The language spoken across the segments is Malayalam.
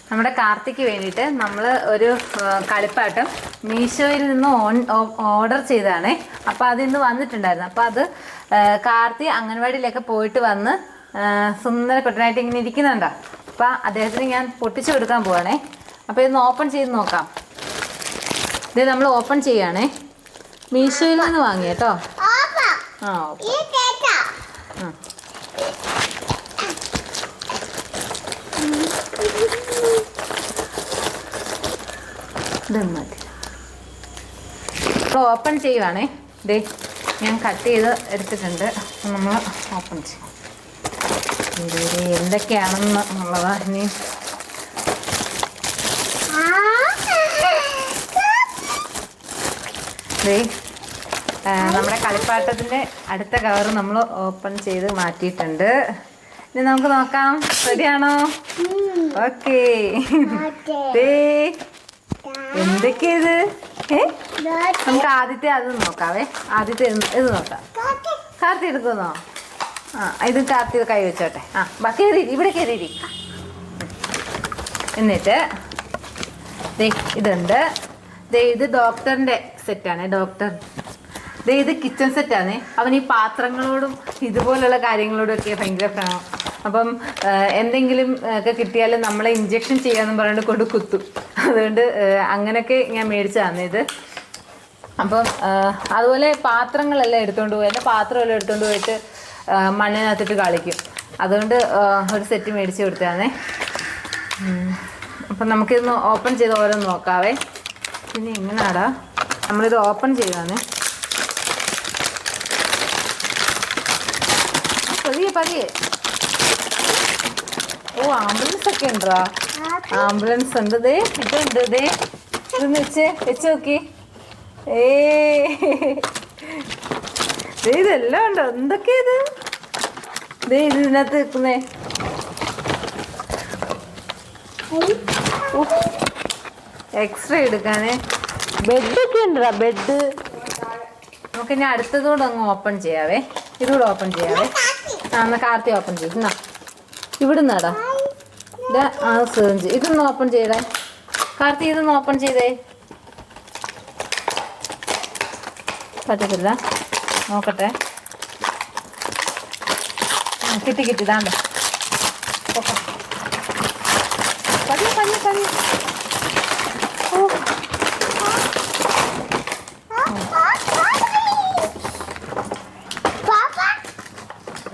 നമ്മുടെ കാർത്തിക്ക് വേണ്ടിയിട്ട് നമ്മൾ ഒരു കളിപ്പാട്ടം മീഷോയിൽ നിന്ന് ഓർഡർ ചെയ്തതാണേ. അപ്പോൾ അതിന്ന് വന്നിട്ടുണ്ടായിരുന്നു. അപ്പോൾ അത് കാർത്തി അംഗൻവാടിയിലൊക്കെ പോയിട്ട് വന്ന് സുന്ദര കുട്ടനായിട്ട് ഇങ്ങനെ ഇരിക്കുന്നുണ്ടോ. അപ്പോൾ അദ്ദേഹത്തിന് ഞാൻ പൊട്ടിച്ചു കൊടുക്കാൻ പോവാണേ. അപ്പോൾ ഇതൊന്ന് ഓപ്പൺ ചെയ്ത് നോക്കാം. ഇത് നമ്മൾ ഓപ്പൺ ചെയ്യുകയാണേ. മീഷോയിൽ നിന്ന് വാങ്ങി കേട്ടോ. ഓപ്പൺ ചെയ്യുവാണേ. ദേ ഞാൻ കട്ട് ചെയ്ത് എടുത്തിട്ടുണ്ട്. നമ്മൾ ഓപ്പൺ ചെയ്യും. എന്തൊക്കെയാണെന്ന് ഉള്ളതാ ഇനി. ദേ നമ്മുടെ കളിപ്പാട്ടത്തിൻ്റെ അടുത്ത കവർ നമ്മൾ ഓപ്പൺ ചെയ്ത് മാറ്റിയിട്ടുണ്ട്. ഇനി നമുക്ക് നോക്കാം. റെഡിയാണോ? ഓക്കേ. എന്തൊക്കെയത്? നമുക്ക് ആദ്യത്തെ അത് നോക്കാവേ. ആദ്യത്തെ ഇത് നോക്കാം. കാർത്തി എടുക്കുന്നോ? ഇത് കാർത്തി കൈ വെച്ചോട്ടെ. കയറി ഇവിടെ കയറി. എന്നിട്ട് ഇതുണ്ട്. ഇത് ഡോക്ടറിൻ്റെ സെറ്റാണ്. ഡോക്ടർ ഇത് കിച്ചൺ സെറ്റാണ്. അവൻ ഈ പാത്രങ്ങളോടും ഇതുപോലുള്ള കാര്യങ്ങളോടും ഒക്കെ ഭയങ്കര പ്രേമം. അപ്പം എന്തെങ്കിലും ഒക്കെ കിട്ടിയാലും നമ്മളെ ഇഞ്ചക്ഷൻ ചെയ്യാമെന്ന് പറഞ്ഞിട്ട് കൊണ്ട് കുത്തും. അതുകൊണ്ട് അങ്ങനെയൊക്കെ ഞാൻ മേടിച്ചതാണ് ഇത്. അപ്പം അതുപോലെ പാത്രങ്ങളെല്ലാം എടുത്തുകൊണ്ട് പോയി. എൻ്റെ പാത്രമെല്ലാം എടുത്തുകൊണ്ട് പോയിട്ട് മണ്ണിനകത്തിട്ട് കളിക്കും. അതുകൊണ്ട് ഒരു സെറ്റ് മേടിച്ച് കൊടുത്തതാണേ. അപ്പം നമുക്കിതൊന്ന് ഓപ്പൺ ചെയ്ത് ഓരോന്ന് നോക്കാവേ. പിന്നെ എങ്ങനെയാടാ നമ്മളിത് ഓപ്പൺ ചെയ്യുവാണ്. പതിയെ. ആംബുലൻസ് ഒക്കെ ഉണ്ടോ? ആംബുലൻസ് ഉണ്ട്. ഇതുണ്ട്. ഇതൊന്ന് വെച്ച് നോക്കി. ഇതെല്ലാം ഉണ്ടോ? എന്തൊക്കെയാ ഇത്? ഇതിനകത്ത് വെക്കുന്നേ. എക്സ്റേ എടുക്കാനേ. ബെഡൊക്കെ ഉണ്ടോ? ബെഡ്. നമുക്ക് ഇനി അടുത്തതുകൂടെ അങ്ങ് ഓപ്പൺ ചെയ്യാവേ. ഇതുകൂടെ ഓപ്പൺ ചെയ്യാവേ. എന്നാൽ കാർത്തി ഓപ്പൺ ചെയ്യും. ഇവിടുന്നാടാ സിറിഞ്ച്. ഇതൊന്ന് ഓപ്പൺ ചെയ്തേ കാർത്തി. ഇതൊന്ന് ഓപ്പൺ ചെയ്തേ. പറ്റത്തില്ല. നോക്കട്ടെ. കിട്ടി ഇതാണ്ട്. പതിയെ.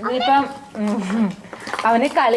ഇനിയിപ്പം അവന് കളി